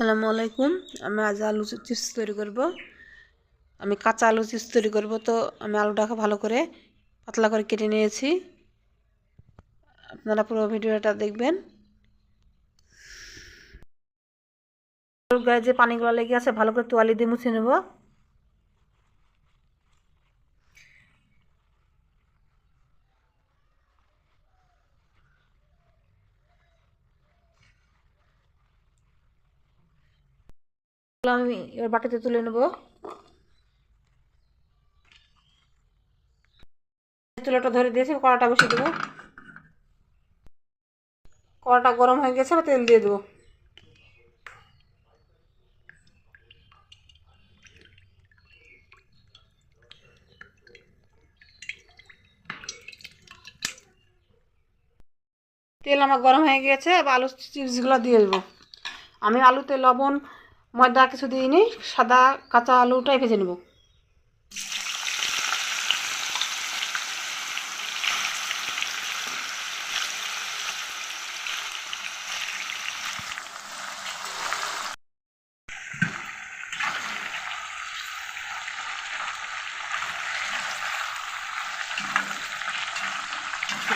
আসসালামু আলাইকুম। আমি আজ আলু চিপস তৈরি করব। আমি কাঁচা আলু চিপস তৈরি করব। তো আমি আলুটাকে ভালো করে পাতলা করে কেটে নিয়েছি। আপনারা পুরো ভিডিওটা দেখবেন। আলুর গায়ে যে পানিগুলো লেগে আছে ভালো করে তোয়ালি দিয়ে মুছে নেব। আমি এবার বাটিতে তুলে নেব। চুলাটা ধরে দিয়েছি, কড়াটা বসিয়ে দেবো। কড়াটা গরম হয়ে গেছে, তেল দিয়ে দেবো। তেল আমার গরম হয়ে গিয়েছে, এবার আলু চিপসগুলো দিয়ে দেবো। আমি আলুতে লবণ ময়দা কিছু দিইনি, সাদা কাঁচা আলুটাই ভেজে নেব।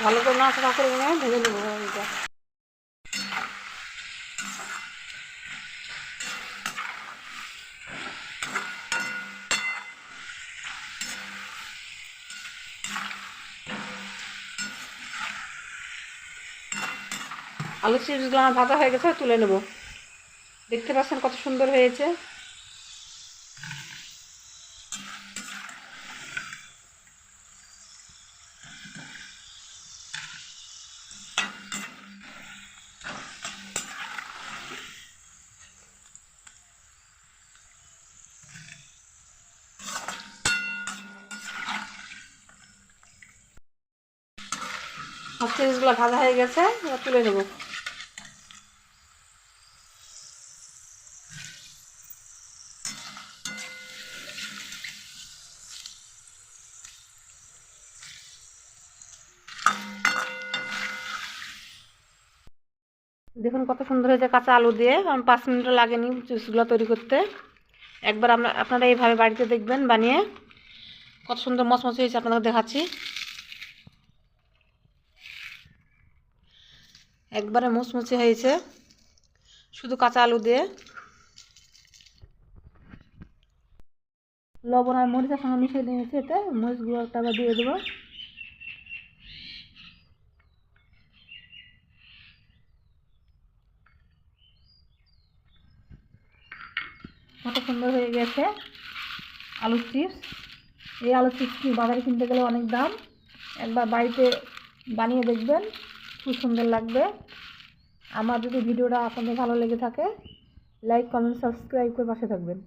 ভালো করে নাড়াচাড়া করে ভেজে নেবো আলুটা। আলু চিপসগুলো আমার ভাজা হয়ে গেছে, তুলে নেব। দেখতে পাচ্ছেন কত সুন্দর হয়েছে। সব চিপসগুলো ভাজা হয়ে গেছে, এবার তুলে নেব। দেখুন কত সুন্দর হয়েছে কাঁচা আলু দিয়ে। আমি 5 মিনিটও লাগেনি চিপসগুলো তৈরি করতে। একবার আপনারা এইভাবে বাড়িতে দেখবেন বানিয়ে। কত সুন্দর মচমচে হয়েছে আপনাদের দেখাচ্ছি। একবারে মুচমুচে হয়েছে শুধু কাঁচা আলু দিয়ে। লবণ আর মরিচের সঙ্গে মিশিয়ে দিয়েছি, এতে মরিচগুলোটা আবার দিয়ে দেবো। কত সুন্দর হয়ে গেছে আলু চিপস। এই আলু চিপস বাজারে কিনতে গেলে অনেক দাম। একবার বাড়িতে বানিয়ে দেখবেন, খুব সুন্দর লাগবে। আমার যদি ভিডিওটা আপনাদের ভালো লেগে থাকে, লাইক কমেন্ট সাবস্ক্রাইব করে পাশে থাকবেন।